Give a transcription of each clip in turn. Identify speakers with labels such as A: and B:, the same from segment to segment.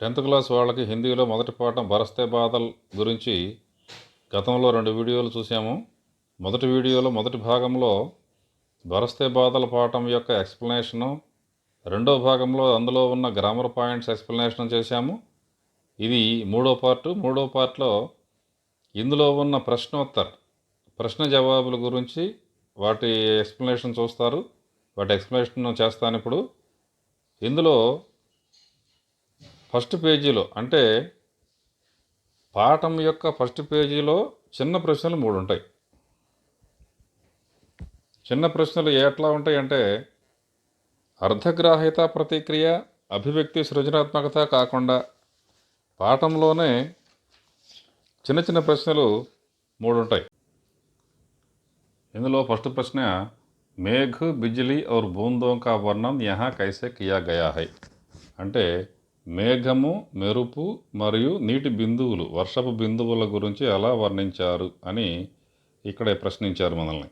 A: 10th class వాళ్ళకి హిందీలో మొదటి పాఠం బరస్తే బాదల్ గురించి గతంలో 2 వీడియోలు చూసాము. మొదటి వీడియోలో మొదటి భాగంలో బరస్తే బాదల్ పాఠం యొక్క ఎక్స్ప్లెనేషను, రెండో భాగంలో అందులో ఉన్న గ్రామర్ పాయింట్స్ ఎక్స్ప్లెనేషన్ చేశాము. ఇది మూడో పార్ట్లో ఇందులో ఉన్న ప్రశ్న జవాబుల గురించి వాటి ఎక్స్ప్లెనేషన్ చూస్తారు. వాటి ఎక్స్ప్లెనేషన్ చేస్తాను ఇప్పుడు. ఇందులో ఫస్ట్ పేజీలో అంటే పాఠం యొక్క ఫస్ట్ పేజీలో చిన్న ప్రశ్నలు 3 ఉంటాయి. చిన్న ప్రశ్నలు ఎట్లా ఉంటాయంటే అర్ధగ్రాహ్యత, ప్రతిక్రియ, అభివ్యక్తి, సృజనాత్మకత కాకుండా పాఠంలోనే చిన్న చిన్న ప్రశ్నలు 3 ఉంటాయి. ఇందులో ఫస్ట్ ప్రశ్న మేఘ్, బిజ్లీ और बूंदों का वर्णन यहाँ कैसे किया गया है అంటే మేఘము, మెరుపు మరియు నీటి బిందువులు, వర్షపు బిందువుల గురించి ఎలా వర్ణించారు అని ఇక్కడే ప్రశ్నించారు మనల్ని.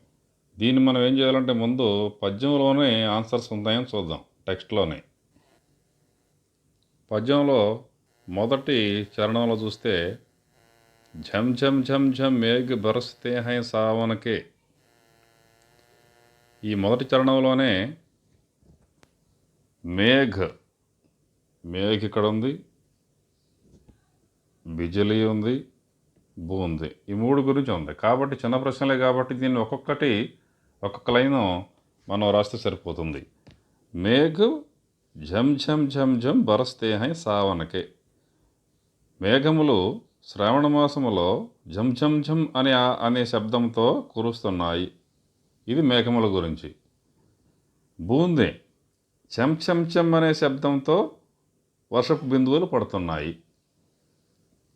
A: దీన్ని మనం ఏం చేయాలంటే ముందు పద్యంలోనే ఆన్సర్స్ ఉన్నాయని చూద్దాం. టెక్స్ట్లోనే పద్యంలో మొదటి చరణంలో చూస్తే ఝమ్ ఝమ్ ఝమ్ ఝమ్ మేఘ్ బరస్తే హై సావనకే. ఈ మొదటి చరణంలోనే మేఘ్ ఇక్కడ ఉంది, బిజిలీ ఉంది, బూంది, ఈ 3 గురించి ఉంది. కాబట్టి చిన్న ప్రశ్నలే కాబట్టి దీన్ని ఒక్కొక్క లైను మనం రాస్తే సరిపోతుంది. మేఘ్ ఝమ్ ఝమ్ ఝమ్ ఝమ్ బరస్తే హై సావనకే. మేఘములు శ్రావణ మాసములో ఝమ్ ఝమ్ ఝమ్ అనే శబ్దంతో కురుస్తున్నాయి. ఇది మేఘముల గురించి. బూందే చెమ్ చెమ్ చెమ్ అనే శబ్దంతో వర్షపు బిందువులు పడుతున్నాయి.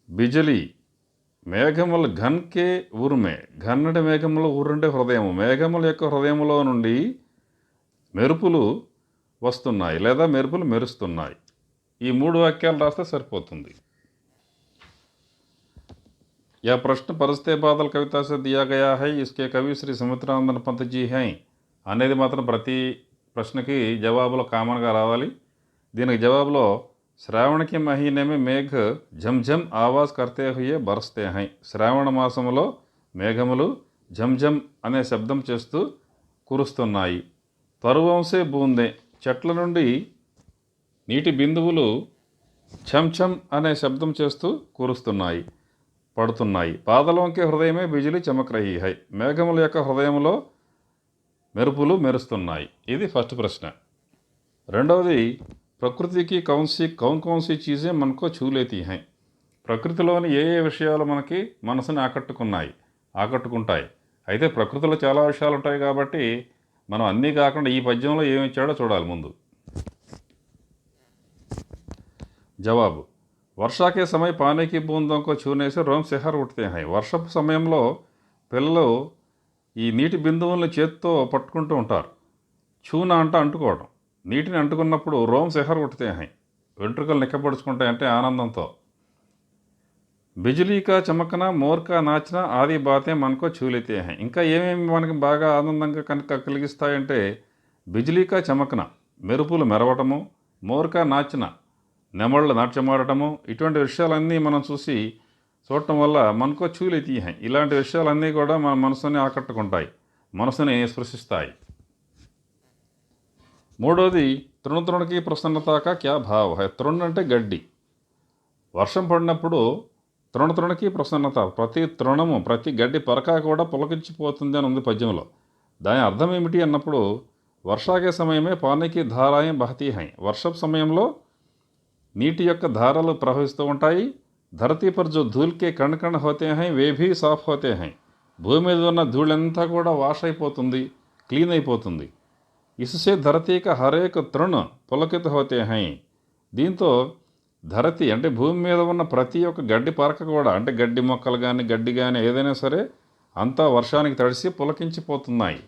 A: బిజలీ మేఘములు ఘన్కే ఉరుమే. ఘన్ అంటే మేఘములు, ఊరంటే హృదయము. మేఘముల యొక్క హృదయములో నుండి మెరుపులు వస్తున్నాయి లేదా మెరుపులు మెరుస్తున్నాయి. ఈ 3 వాక్యాలు రాస్తే సరిపోతుంది. यह प्रश्न बरसते बादल कविता से दिया गया है. इसके कवि श्री समुद्रानंदन पंत जी हैं అనేది మాత్రం ప్రతి ప్రశ్నకి జవాబులో కామన్గా రావాలి. దీనికి జవాబులో శ్రావణ కి మహీనే మే మేఘ ఝమ్ ఝమ్ ఆవాజ్ కర్తే హుయే బరస్తే హై. శ్రావణ మాసములో మేఘములు ఝమ్ ఝమ్ అనే శబ్దం చేస్తూ కురుస్తున్నాయి. తరువంసే బూందే చెట్ల నుండి నీటి బిందువులు ఛమ్ ఛమ్ అనే శబ్దం చేస్తూ కురుస్తున్నాయి, పడుతున్నాయి. బాదలోంకే హృదయమే బిజిలీ చమక్ రహీ హై. మేఘముల యొక్క హృదయంలో మెరుపులు మెరుస్తున్నాయి. ఇది ఫస్ట్ ప్రశ్న. రెండవది ప్రకృతికి కౌన్ సి చీజే మనకో చూలేతీ హై. ప్రకృతిలోని ఏ విషయాలు మనకి మనసుని ఆకట్టుకుంటాయి. అయితే ప్రకృతిలో చాలా విషయాలు ఉంటాయి కాబట్టి మనం అన్నీ కాకుండా ఈ పద్యంలో ఏమి ఇచ్చాడో చూడాలి ముందు. జవాబు వర్షాకే సమయ పానీకి బూందోంకో చూనేసి రోమ్ సెహర్ ఉట్తే హై. వర్షపు సమయంలో పిల్లలు ఈ నీటి బిందువుల్ని చేత్తో పట్టుకుంటూ ఉంటారు. చూన అంటుకోవడం. నీటిని అంటుకున్నప్పుడు రోమ్ సెహర్ ఉట్తే హై, వెంట్రుకలు నిక్కపడుచుకుంటాయి అంటే ఆనందంతో. బిజిలీకా చమకన, మోర్కా నాచన ఆది బాతే మనకో చూలేతే హై. ఇంకా ఏమేమి మనకి బాగా ఆనందంగా కనుక కలిగిస్తాయంటే బిజిలీకా చమకన మెరుపులు మెరవటము, మోర్కా నాచన నెమళ్ళు నాట్యమాడటము, ఇటువంటి విషయాలన్నీ మనం చూడటం వల్ల మనకో చూలేతీ హై. ఇలాంటి విషయాలన్నీ కూడా మన మనసుని ఆకట్టుకుంటాయి, మనసుని స్పృశిస్తాయి. మూడోది తృణతృణకి ప్రసన్నతాక క్యా భావ హై. తృణ అంటే గడ్డి. వర్షం పడినప్పుడు తృణతృణకి ప్రసన్నత, ప్రతి తృణము ప్రతి గడ్డి పరక కూడా పులకించిపోతుంది అని ఉంది పద్యంలో. దాని అర్థం ఏమిటి అన్నప్పుడు వర్షాకే సమయమే పానీకి ధారాయం బహతీ హై. వర్షపు సమయంలో నీటి యొక్క ధారలు ప్రవహిస్తూ ఉంటాయి. ధరతీ పర్ జో ధూల్ కే కణ్ కణ్ హోతే హై వే భీ సాఫ్ హోతే హై. భూమి మీద ఉన్న ధూళంతా కూడా వాష్ అయిపోతుంది, క్లీన్ అయిపోతుంది. ఇసుసే ధరతీక హరేక తృణ పులకిత హోతే హై. దీంతో ధరతి అంటే భూమి మీద ఉన్న ప్రతి ఒక్క గడ్డి పరక కూడా, అంటే గడ్డి మొక్కలు కానీ గడ్డి కానీ ఏదైనా సరే అంతా వర్షానికి తడిసి పులకించిపోతున్నాయి.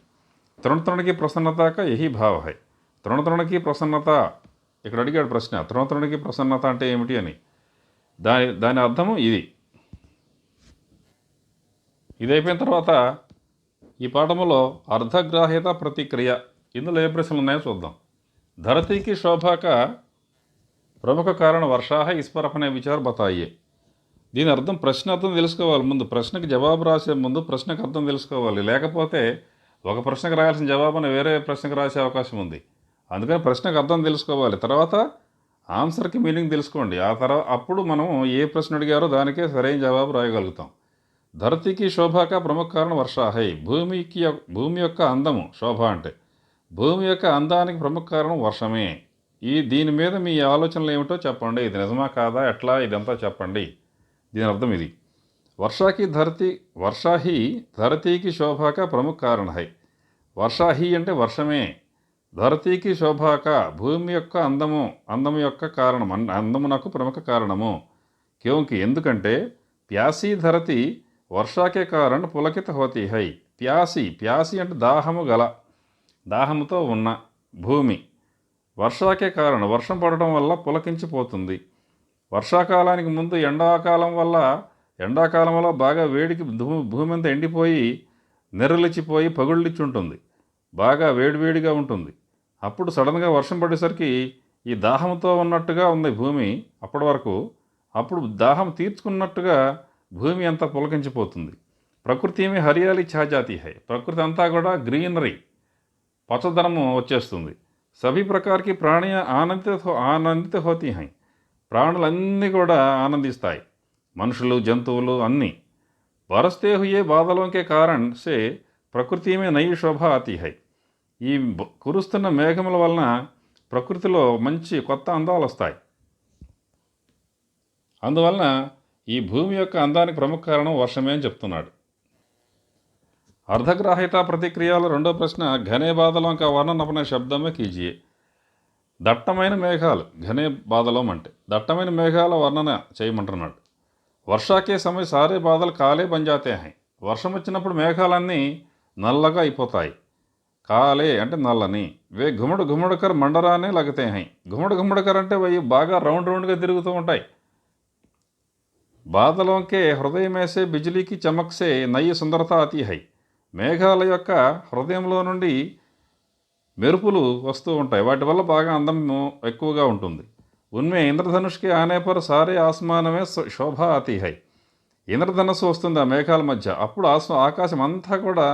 A: తృణతృణకి ప్రసన్నతాక యహీ భావ హై. తృణతృణకి ప్రసన్నత ఇక్కడ అడిగాడు ప్రశ్న. తృణతృణకి ప్రసన్నత అంటే ఏమిటి అని. దాని అర్థము ఇది. అయిపోయిన తర్వాత ఈ పాఠములో అర్ధగ్రాహ్యత, ప్రతిక్రియ, ఇందులో ఏ ప్రశ్నలు ఉన్నాయో చూద్దాం. ధరతీకి శోభాక ప్రముఖ కారణ వర్షాహ ఇస్ పర్ అపనే విచార్ బతాయే. దీని అర్థం ప్రశ్న అర్థం తెలుసుకోవాలి ముందు. ప్రశ్నకి జవాబు రాసే ముందు ప్రశ్నకు అర్థం తెలుసుకోవాలి. లేకపోతే ఒక ప్రశ్నకు రాయాల్సిన జవాబుని వేరే ప్రశ్నకు రాసే అవకాశం ఉంది. అందుకని ప్రశ్నకు అర్థం తెలుసుకోవాలి. తర్వాత ఆన్సర్కి మీనింగ్ తెలుసుకోండి. అప్పుడు మనం ఏ ప్రశ్న అడిగారో దానికే సరైన జవాబు రాయగలుగుతాం. ధరతికి శోభాక ప్రముఖ కారణం వర్షాహై. భూమి యొక్క అందము, శోభ అంటే భూమి యొక్క అందానికి ప్రముఖ కారణం వర్షమే. దీని మీద మీ ఆలోచనలు ఏమిటో చెప్పండి. ఇది నిజమా కాదా, ఎట్లా, ఇదంతా చెప్పండి. దీని అర్థం ఇది. వర్షాహి ధరతీకి శోభాక ప్రముఖ కారణ హై. వర్షాహి అంటే వర్షమే. ధరతీకి శోభాక భూమి యొక్క అందము యొక్క కారణం, అందమునకు ప్రముఖ కారణము. క్యోంకి ఎందుకంటే ప్యాసి ధరతి వర్షాకే కారణ పులకిత హోతీ హై. ప్యాసి అంటే దాహముతో ఉన్న భూమి వర్షాకే కారణం, వర్షం పడటం వల్ల పులకించిపోతుంది. వర్షాకాలానికి ముందు ఎండాకాలంలో బాగా వేడికి భూమి అంతా ఎండిపోయి నెర్రలిచ్చిపోయి పగుళ్ళిచ్చుంటుంది. బాగా వేడివేడిగా ఉంటుంది. అప్పుడు సడన్గా వర్షం పడేసరికి ఈ దాహంతో ఉన్నట్టుగా ఉంది భూమి అప్పటి వరకు. అప్పుడు దాహం తీర్చుకున్నట్టుగా భూమి అంతా పులకించిపోతుంది. ప్రకృతి ఏమి హరియాలి ఛాజాతి హై. ప్రకృతి అంతా కూడా గ్రీనరీ, పచ్చదనము వచ్చేస్తుంది. సభీ ప్రకారకి ప్రాణి ఆనందిత హోతీ హై. ప్రాణులన్నీ కూడా ఆనందిస్తాయి, మనుషులు, జంతువులు అన్నీ. బరస్తే హుయే బాదలోంకే కారణ్ సే ప్రకృతి మే నయి శోభ ఆతి హై. ఈ కురుస్తున్న మేఘముల వలన ప్రకృతిలో మంచి కొత్త అందాలు వస్తాయి. అందువలన ఈ భూమి యొక్క అందానికి ప్రముఖ కారణం వర్షమే అని చెప్తున్నాడు. అర్ధగ్రాహిత ప్రతిక్రియలో రెండో ప్రశ్న, ఘనే బాదలం కా వర్ణన అపనే శబ్దమే కీజియే. దట్టమైన మేఘాలు, ఘనే బాదలం అంటే దట్టమైన మేఘాల వర్ణన చేయమంటున్నాడు. వర్షాకే సమయ సారే బాదలు కాలే బంజాతే హై. వర్షం వచ్చినప్పుడు మేఘాలన్నీ నల్లగా అయిపోతాయి. కాలే అంటే నల్లని. వే ఘుమడుకర్ మండరానే లగతే హై. ఘుమడుకర్ అంటే అవి బాగా రౌండ్గా తిరుగుతూ ఉంటాయి. బాదలోంకే హృదయమేసే బిజిలీకి చమక్సే నయ్యి సుందరత అతి హై. మేఘాల యొక్క హృదయంలో నుండి మెరుపులు వస్తూ ఉంటాయి, వాటి వల్ల బాగా అందం ఎక్కువగా ఉంటుంది. ఉన్మే ఇంద్రధనుష్కి ఆనేపర్ సారే ఆస్మానమే శోభ అతి హై. ఇంద్రధనుస్సు వస్తుంది ఆ మేఘాల మధ్య, అప్పుడు ఆకాశం అంతా కూడా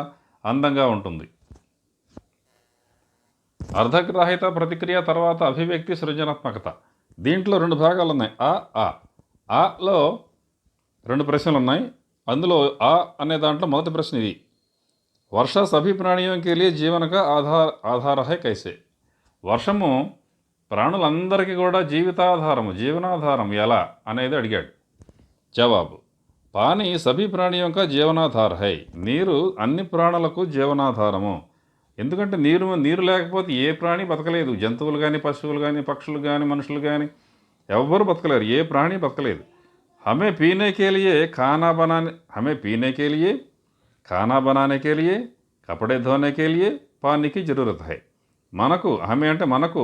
A: అందంగా ఉంటుంది. అర్ధగ్రాహిత ప్రతిక్రియ తర్వాత అభివ్యక్తి సృజనాత్మకత. దీంట్లో రెండు భాగాలు ఉన్నాయి. ఆలో రెండు ప్రశ్నలు ఉన్నాయి. అందులో ఆ అనే దాంట్లో మొదటి ప్రశ్న ఇది, వర్ష సభీ ప్రాణియోంకి లియే జీవనక ఆధార హై కైసే. వర్షము ప్రాణులందరికీ కూడా జీవనాధారం ఎలా అనేది అడిగాడు. జవాబు, పానీ సభీ ప్రాణియోంక జీవనాధార హై. నీరు అన్ని ప్రాణులకు జీవనాధారము. ఎందుకంటే నీరు లేకపోతే ఏ ప్రాణి బతకలేదు. జంతువులు కానీ, పశువులు కానీ, పక్షులు కానీ, మనుషులు కానీ ఎవ్వరు బతకలేరు, ఏ ప్రాణి బతకలేదు. हमें पीने के लिए खाना बनाने के लिए कपड़े धोने के लिए पानी की ज़रूरत है. మనకు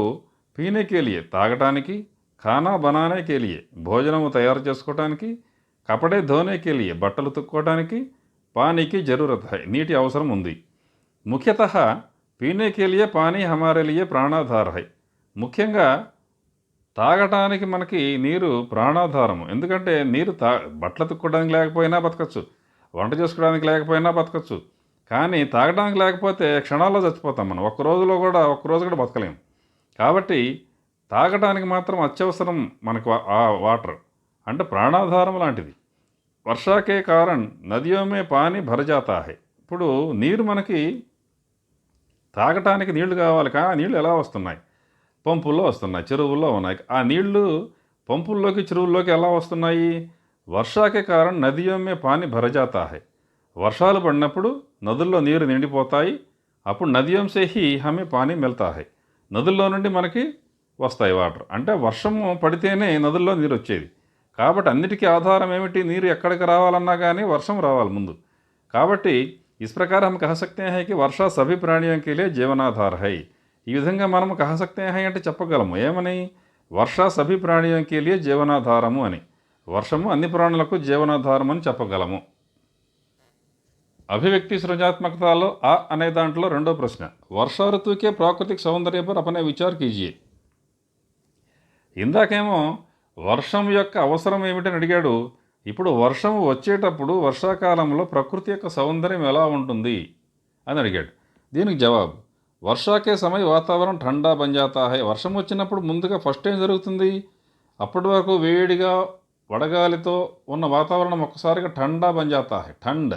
A: పీనే కే లియే తాగటానికి, ఖానా బనానే కే లియే భోజనము తయారు చేసుకోవటానికి, కపడే ధోనే కే లియే బట్టలు తుక్కోవటానికి పానీకి జరూరత్ హై నీటి అవసరం ఉంది. ముఖ్యతః పీనే కే లియే పానీ హమారే లియే ప్రాణాధార హై. ముఖ్యంగా తాగటానికి మనకి నీరు ప్రాణాధారము. ఎందుకంటే నీరు బట్టలు తుక్కోవడానికి లేకపోయినా బతకచ్చు, వంట చేసుకోవడానికి లేకపోయినా బతకచ్చు. కానీ తాగడానికి లేకపోతే క్షణాల్లో చచ్చిపోతాం మనం. ఒక్క రోజు కూడా బతకలేం. కాబట్టి తాగటానికి మాత్రం అత్యవసరం మనకు ఆ వాటర్, అంటే ప్రాణాధారం లాంటిది. వర్షాకే కారణ్ నదియోమే పానీ భరజాతా హై. ఇప్పుడు నీరు మనకి తాగటానికి నీళ్లు కావాలి, కానీ ఆ నీళ్ళు ఎలా వస్తున్నాయి? పంపుల్లో వస్తున్నాయి, చెరువుల్లో ఉన్నాయి. ఆ నీళ్లు పంపుల్లోకి, చెరువుల్లోకి ఎలా వస్తున్నాయి? వర్షాకే కారణం నదియోమే పానీ భరజాతా హై. వర్షాలు పడినప్పుడు నదుల్లో నీరు నిండిపోతాయి. అప్పుడు నదియోం సే హీ హమే పానీ మిల్తా హై. నదుల్లో నుండి మనకి వస్తాయి వాటర్. అంటే వర్షము పడితేనే నదుల్లో నీరు వచ్చేది. కాబట్టి అన్నిటికీ ఆధారం ఏమిటి? నీరు ఎక్కడికి రావాలన్నా కానీ వర్షం రావాలి ముందు. కాబట్టి ఇస్ ప్రకారం हम कह सकते हैं कि वर्षा सभी प्राणियों के लिए जीवनाधार है. ఈ విధంగా మనం कह सकते हैं అంటే చెప్పగలము. ఏమని? వర్ష సభీ ప్రాణియోంకి లియే జీవనాధారము అని. వర్షము అన్ని ప్రాణులకు జీవనాధారం అని చెప్పగలము. అభివ్యక్తి సృజనాత్మకతలో ఆ అనే దాంట్లో రెండో ప్రశ్న, వర్షా ఋతువుకే ప్రాకృతిక సౌందర్య పర్ అపనే విచార్ కీజియే. ఇందాకేమో వర్షం యొక్క అవసరం ఏమిటని అడిగాడు. ఇప్పుడు వర్షం వచ్చేటప్పుడు వర్షాకాలంలో ప్రకృతి యొక్క సౌందర్యం ఎలా ఉంటుంది అని అడిగాడు. దీనికి జవాబు, వర్షాకే సమయ వాతావరణం ఠండా బంజాతా హై. వర్షం వచ్చినప్పుడు ముందుగా ఫస్ట్ ఏం జరుగుతుంది? అప్పటి వరకు వేడిగా వడగాలితో ఉన్న వాతావరణం ఒక్కసారిగా ఠండా బంజాతా హై. ఠండ్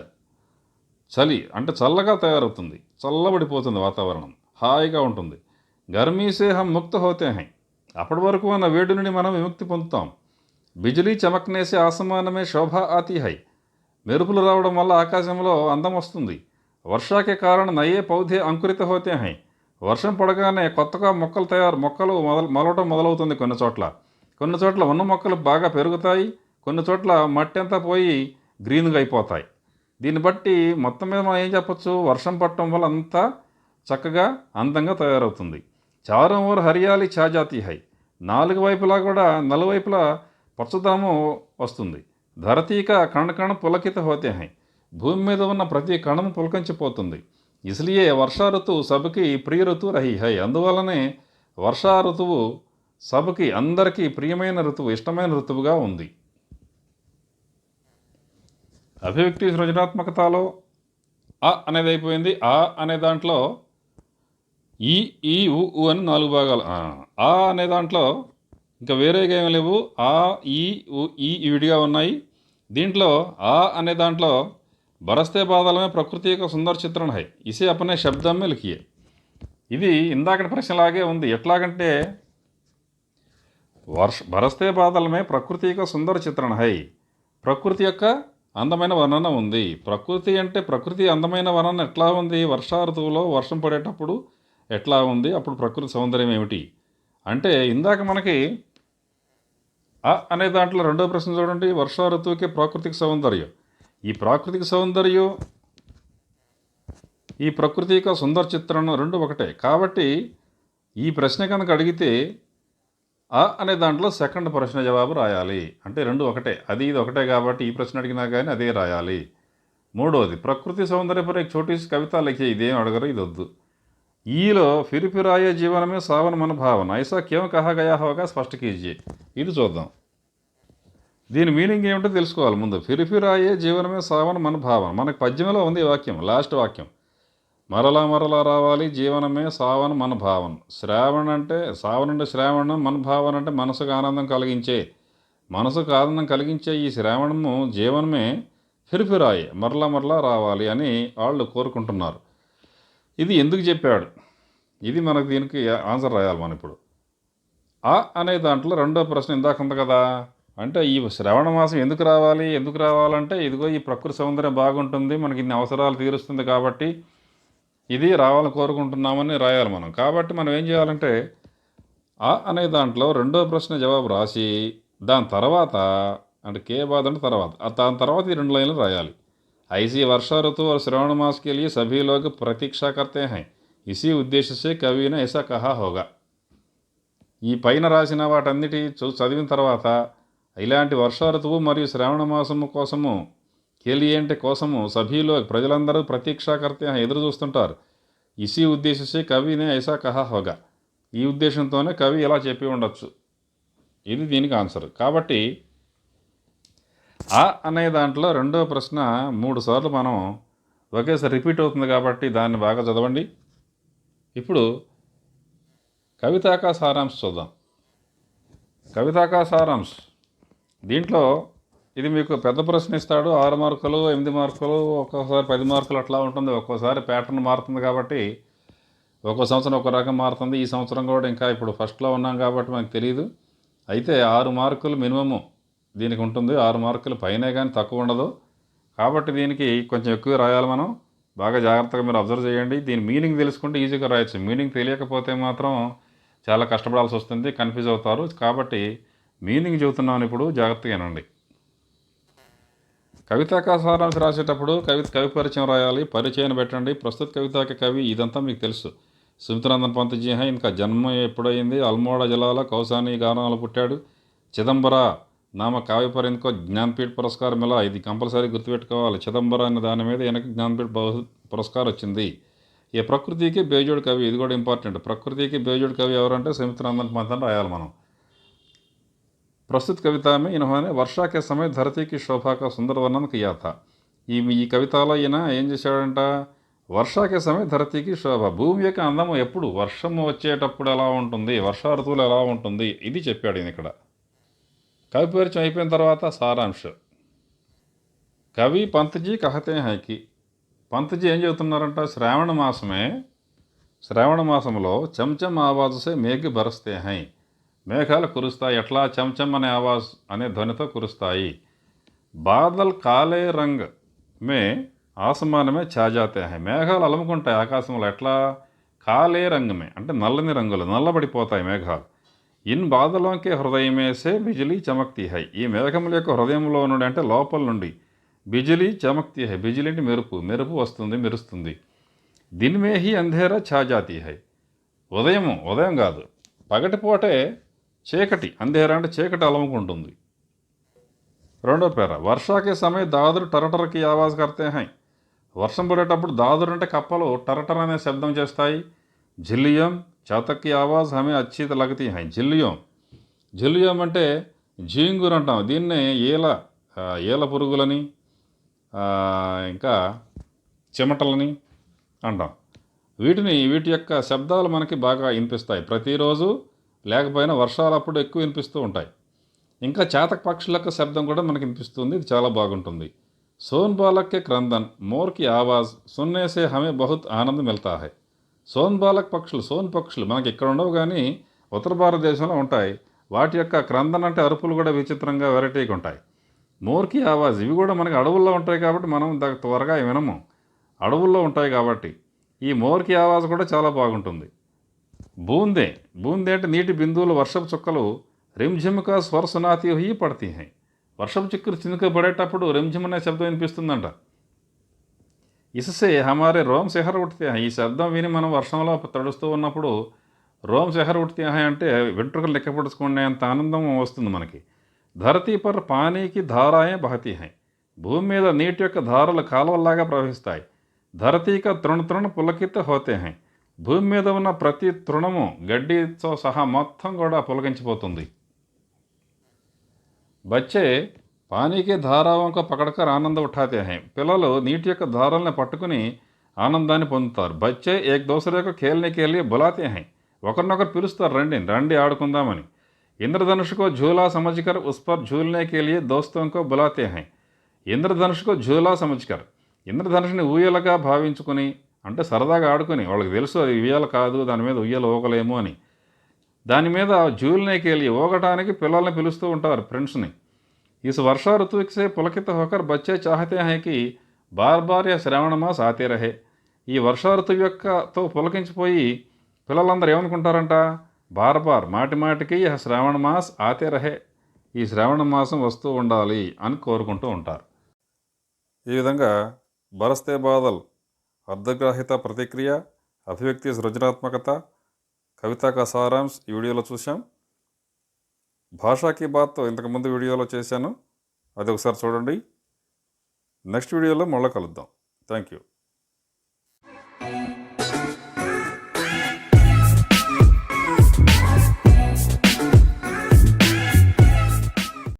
A: చలి అంటే చల్లగా తయారవుతుంది, చల్లబడిపోతుంది వాతావరణం, హాయిగా ఉంటుంది. గర్మీసే హం ముక్త హోతే హై. అప్పటి వరకు ఉన్న వేడి నుండి మనం విముక్తి పొందుతాం. బిజిలీ చమక్నేసే ఆసమానమే శోభ ఆతి హై. మెరుపులు రావడం వల్ల ఆకాశంలో అందం వస్తుంది. వర్షాకే కారణ నయే పౌధే అంకురిత హోతే హై. వర్షం పడగానే కొత్తగా మొక్కలు మొలవటం మొదలవుతుంది. కొన్ని చోట్ల ఉన్న మొక్కలు బాగా పెరుగుతాయి, కొన్ని చోట్ల మట్టి అంతా పోయి గ్రీన్గా అయిపోతాయి. దీన్ని బట్టి మొత్తం మీద మనం ఏం చెప్పచ్చు? వర్షం పడటం వల్ల అంతా చక్కగా అందంగా తయారవుతుంది. చారం ఓర్ హరియాలి ఛాజాతి హై. నాలుగు వైపులా కూడా నలువైపులా పచ్చదనము వస్తుంది. ధరతీక కణ పులకిత హోతే హై. భూమి మీద ఉన్న ప్రతి కణము పులకించిపోతుంది. ఇస్లియే వర్షా ఋతువు సబ్కి ప్రియ ఋతువు రహి హై. అందువల్లనే వర్షా ఋతువు సబ్కి అందరికీ ప్రియమైన ఋతువు, ఇష్టమైన ఋతువుగా ఉంది. అభివ్యక్తి సృజనాత్మకతలో అ అనేది అయిపోయింది. ఆ అనే దాంట్లో ఈ ఈ ఉ అని 4 భాగాలు. ఆ అనే దాంట్లో ఇంకా వేరేగా ఏమి లేవు. ఆ ఈ ఉ ఈ విడిగా ఉన్నాయి. దీంట్లో ఆ అనే దాంట్లో బరస్తే బాదలమే ప్రకృతి యొక్క సుందర చిత్రణ హై, ఇసే అపనే శబ్దమే లిఖియే. ఇది ఇందాకటి ప్రశ్నలాగే ఉంది. ఎట్లాగంటే బరస్తే బాదలమే ప్రకృతి యొక్క సుందర చిత్రణ హై. ప్రకృతి యొక్క అందమైన వర్ణన ఉంది. ప్రకృతి అంటే ప్రకృతి అందమైన వర్ణన ఎట్లా ఉంది? వర్షా ఋతువులో వర్షం పడేటప్పుడు ఎట్లా ఉంది? అప్పుడు ప్రకృతి సౌందర్యం ఏమిటి అంటే, ఇందాక మనకి అ అనే దాంట్లో రెండో ప్రశ్న చూడండి. వర్షా ఋతువుకి ప్రాకృతిక సౌందర్యం. ఈ ప్రాకృతిక సౌందర్యం, ఈ ప్రకృతి యొక్క సుందర చిత్రణం రెండు ఒకటే. కాబట్టి ఈ ప్రశ్న కనుక అడిగితే అ అనే దాంట్లో సెకండ్ ప్రశ్న జవాబు రాయాలి. అంటే రెండు ఒకటే, అది ఇది ఒకటే కాబట్టి ఈ ప్రశ్న అడిగినా కానీ అదే రాయాలి. మూడోది, ప్రకృతి సౌందర్య पर एक छोटी सी कविता लिखी. ఇదేం అడగరు, ఇది వద్దు. ఈలో ఫిరిఫిరాయే జీవనమే సావన్ మన భావన, ఐసా క్యోं కహా గయా హోగా స్పష్ట కీజియే. ఇది చూద్దాం. దీని మీనింగ్ ఏమిటో తెలుసుకోవాలి ముందు. ఫిరిఫిరాయే జీవనమే సావన్ మన భావన. మనకు పద్యంలో ఉంది ఈ వాక్యం, లాస్ట్ వాక్యం. మరలా మరలా రావాలి జీవనమే సావన్ మన భావన. శ్రావణ అంటే సావన్ అంటే శ్రావణం, మన భావన అంటే మనసుకు ఆనందం కలిగించే, మనసుకు ఆనందం కలిగించే ఈ శ్రావణము జీవనమే ఫిరిఫిరాయే, మరలా మరలా రావాలి అని వాళ్ళు కోరుకుంటున్నారు. ఇది ఎందుకు చెప్పాడు? ఇది మనకు దీనికి ఆన్సర్ రాయాలి మనం ఇప్పుడు. ఆ అనే దాంట్లో రెండో ప్రశ్న ఇందాక ఉంది కదా, అంటే ఈ శ్రవణ మాసం ఎందుకు రావాలి? ఎందుకు రావాలంటే ఇదిగో ఈ ప్రకృతి సౌందర్యం బాగుంటుంది, మనకి ఇన్ని అవసరాలు తీరుస్తుంది కాబట్టి ఇది రావాలని కోరుకుంటున్నామని రాయాలి మనం. కాబట్టి మనం ఏం చేయాలంటే ఆ అనే దాంట్లో రెండో ప్రశ్న జవాబు రాసి దాని తర్వాత అంటే కే బాధ అంటే తర్వాత దాని తర్వాత ఈ 2 లైన్లు రాయాలి. ఐసీ వర్షా ఋతు और श्रावण मास के लिए सभी लोग प्रतीक्षा करते हैं, इसी उद्देश्य से कवि ने ऐसा कहा होगा. ఈ పైన రాసిన వాటన్నిటి చదివిన తర్వాత ఇలాంటి వర్షా ఋతువు మరియు శ్రావణ మాసము కోసము కేలియే అంటే కోసము సభీలో ప్రజలందరూ ప్రతీక్షాకర్తే ఎదురు చూస్తుంటారు. ఇసీ ఉద్దేశించి కవినే ఐసా కహా హోగా. ఈ ఉద్దేశంతోనే కవి ఇలా చెప్పి ఉండొచ్చు. ఇది దీనికి ఆన్సర్. కాబట్టి ఆ అనే దాంట్లో రెండో ప్రశ్న 3 సార్లు మనం ఒకేసారి రిపీట్ అవుతుంది కాబట్టి దాన్ని బాగా చదవండి. ఇప్పుడు కవితాకా సారాంశ్ చూద్దాం. కవితాకా సారాంశ్ దీంట్లో ఇది మీకు పెద్ద ప్రశ్న ఇస్తాడు. 6 మార్కులు 8 మార్కులు ఒక్కోసారి 10 మార్కులు అట్లా ఉంటుంది. ఒక్కోసారి ప్యాటర్న్ మారుతుంది కాబట్టి ఒక్కో సంవత్సరం ఒక రకం మారుతుంది. ఈ సంవత్సరం కూడా ఇంకా ఇప్పుడు ఫస్ట్లో ఉన్నాం కాబట్టి మనకు తెలియదు. అయితే 6 మార్కులు మినిమము దీనికి ఉంటుంది. 6 మార్కులు పైనే కానీ తక్కువ ఉండదు. కాబట్టి దీనికి కొంచెం ఎక్కువ రాయాలి మనం. బాగా జాగ్రత్తగా మీరు అబ్జర్వ్ చేయండి. దీని మీనింగ్ తెలుసుకుంటే ఈజీగా రాయొచ్చు. మీనింగ్ తెలియకపోతే మాత్రం చాలా కష్టపడాల్సి వస్తుంది, కన్ఫ్యూజ్ అవుతారు. కాబట్టి మీనింగ్ చెబుతున్నాను ఇప్పుడు, జాగ్రత్తగా వినండి. కవితాకా సారాంశ రాసేటప్పుడు కవి పరిచయం రాయాలి, పరిచయం పెట్టండి. ప్రస్తుత కవితాకి కవి ఇదంతా మీకు తెలుసు. Sumitranandan Pant G high. ఇంకా జన్మ ఎప్పుడైంది? అల్మోడా జిల్లాలో కౌసాని గ్రామంలో పుట్టాడు. చిదంబర నామ కావ్య पर इनको జ్ఞాన్పీఠ పురస్కారం మిలా. ఇది కంపల్సరీ గుర్తుపెట్టుకోవాలి. చిదంబర అనే దాని మీద ఈయనకి జ్ఞాన్పీఠ పురస్కారం వచ్చింది. ఈ ప్రకృతికి బేజోడ్ కవి, ఇది కూడా ఇంపార్టెంట్. ప్రకృతికి బేజోడ్ కవి ఎవరంటే సుమిత్రానందన్ పంత్ అని రాయాలి మనం. प्रस्तुत कविता में इन्होंने वर्षा के समय धरती की शोभा का सुंदर वर्णन किया था। ఈ కవితలో ఈయన ఏం చేశాడంట, వర్షాకే సమయం ధరతికి శోభ, భూమి యొక్క అందము ఎప్పుడు వర్షం వచ్చేటప్పుడు ఎలా ఉంటుంది, వర్షా ఋతువులు ఎలా ఉంటుంది, ఇది చెప్పాడు ఈయన ఇక్కడ. కవి పరిచయం అయిపోయిన తర్వాత సారాంశం. కవి పంత్జీ కహతే హై కి, పంత్జీ ఏం చెబుతున్నారంట, శ్రావణ మాసంలో చంచం ఆవాజుసే మేఘ బరస్తే హై, మేఘాలు కురుస్తాయి, ఎట్లా చంచం అనే ఆవాజ్ అనే ధ్వనితో కురుస్తాయి. బాదల్ కాలే రంగ్ మే ఆసమానమే ఛాజాతే హై, మేఘాలు అలుముకుంటాయి ఆకాశంలో, ఎట్లా కాలే రంగమే అంటే నల్లని రంగులు, నల్లబడిపోతాయి మేఘాలు. ఇన్ బాదలోంకే హృదయమేసే బిజిలీ చమక్తీ హై, ఈ మేఘముల యొక్క హృదయంలో నుండి అంటే లోపల నుండి బిజిలీ చమక్తీ హై, బిజిలీ అంటే మెరుపు వస్తుంది, మెరుస్తుంది. దిన్మే హీ అంధేరా ఛాజాతీ హై, ఉదయం కాదు పగటిపూటే చీకటి, అంధేరా అంటే చీకటి అలముకుంటుంది. రెండో పేర, వర్షాకే సమయం దాదురు టరటరకి ఆవాజ్ కర్తే హై, వర్షం పడేటప్పుడు దాదురు అంటే కప్పలు టరటర్ అనే శబ్దం చేస్తాయి. జిల్లియం చాతక్కి ఆవాజ్ హమే అచ్చి లగతీ హై, జిల్లియం అంటే జీంగురు అంటాం, దీన్నే ఏల పురుగులని ఇంకా చెమటలని అంటాం. వీటి యొక్క శబ్దాలు మనకి బాగా వినిపిస్తాయి, ప్రతిరోజు లేకపోయినా వర్షాలప్పుడు ఎక్కువ వినిపిస్తూ ఉంటాయి. ఇంకా చాతక పక్షుల యొక్క శబ్దం కూడా మనకి వినిపిస్తుంది, ఇది చాలా బాగుంటుంది. సోన్ బాలక్ కే క్రందన్ మోర్ కి ఆవాజ్ సున్నే సే హమే బహుత్ ఆనందం మిల్తా హై, సోన్ పక్షులు మనకి ఇక్కడ ఉండవు కానీ ఉత్తర భారతదేశంలో ఉంటాయి. వాటి యొక్క క్రందన్ అంటే అరుపులు కూడా విచిత్రంగా వెరైటీగా ఉంటాయి. మోర్కి ఆవాజ్, ఇవి కూడా మనకి అడవుల్లో ఉంటాయి కాబట్టి మనం త్వరగా వినము, అడవుల్లో ఉంటాయి కాబట్టి. ఈ మోర్కి ఆవాజ్ కూడా చాలా బాగుంటుంది. బూందే అంటే నీటి బిందువులు, వర్షపు చుక్కలు రిమ్ఝిమ్కా స్వర సునాతి హీ పడతీ హై, వర్షపు చిక్కులు చినుక పడేటప్పుడు రిమ్ఝిమ్ అనే శబ్దం వినిపిస్తుందంట. ఇససే హమారే రోమ్ సెహర్ ఉఠతే హై, ఈ శబ్దం విని మనం వర్షంలో తడుస్తూ ఉన్నప్పుడు రోమ్ సెహర్ ఉఠతే హై అంటే వెంట్రుకలు లెక్కపడుచుకునేంత ఆనందం వస్తుంది మనకి. ధరతీ పర్ పానీకి ధారాయే బహతీ హై, భూమి మీద నీటి యొక్క ధారలు కాలువల్లాగా ప్రవహిస్తాయి. ధరతీక తృణ పులకిత హోతే హై, భూమి మీద ఉన్న ప్రతి తృణము గడ్డితో సహా మొత్తం కూడా పులకించిపోతుంది. బచ్చే పానీకే ధారావంక పకడకర్ ఆనంద ఉఠాతే హై, పిల్లలు నీటి యొక్క ధారల్ని పట్టుకుని ఆనందాన్ని పొందుతారు. బచ్చే ఏక్ దూసరేకు ఖేల్నేకే లియే బులాతే హై, ఒకరినొకరు పిలుస్తారు, రండి ఆడుకుందామని. ఇంద్రధనుష్ కో झूला समझकर उस पर झूलने के लिए दोस्तों को बुलाते हैं, ఇంద్రధనుష్ కో झूला समझकर, ఇంద్రధనుషుని ఊయలగా భావించుకుని అంటే సరదాగా ఆడుకొని, వాళ్ళకి తెలుసు అది ఉయ్యాల కాదు, దాని మీద ఉయ్యలు ఊగలేము అని, దాని మీద झूलने के लिए ఊగటానికి పిల్లల్ని పిలుస్తూ ఉంటారు ఫ్రెండ్స్ని. इस वर्षा ऋतु से पुलकित होकर बच्चे चाहते हैं कि बार या శ్రావణ మాస్ ఆతే రహే, ఈ వర్షా ఋతువు యొక్కతో పులకించిపోయి పిల్లలందరూ ఏమనుకుంటారంట, మాటిమాటికి శ్రావణ మాస్ ఆతే రహే, ఈ శ్రావణ మాసం వస్తూ ఉండాలి అని కోరుకుంటూ ఉంటారు. ఈ విధంగా బరస్తే బాదల్ అర్ధగ్రాహిత ప్రతిక్రియ, అభివ్యక్తి సృజనాత్మకత, కవితా కా సారాంశ్ ఈ వీడియోలో చూసాం. భాషాకి బాత్తో ఇంతకుముందు వీడియోలో చేశాను, అది ఒకసారి చూడండి. నెక్స్ట్ వీడియోలో మళ్ళీ కలుద్దాం. Thank you.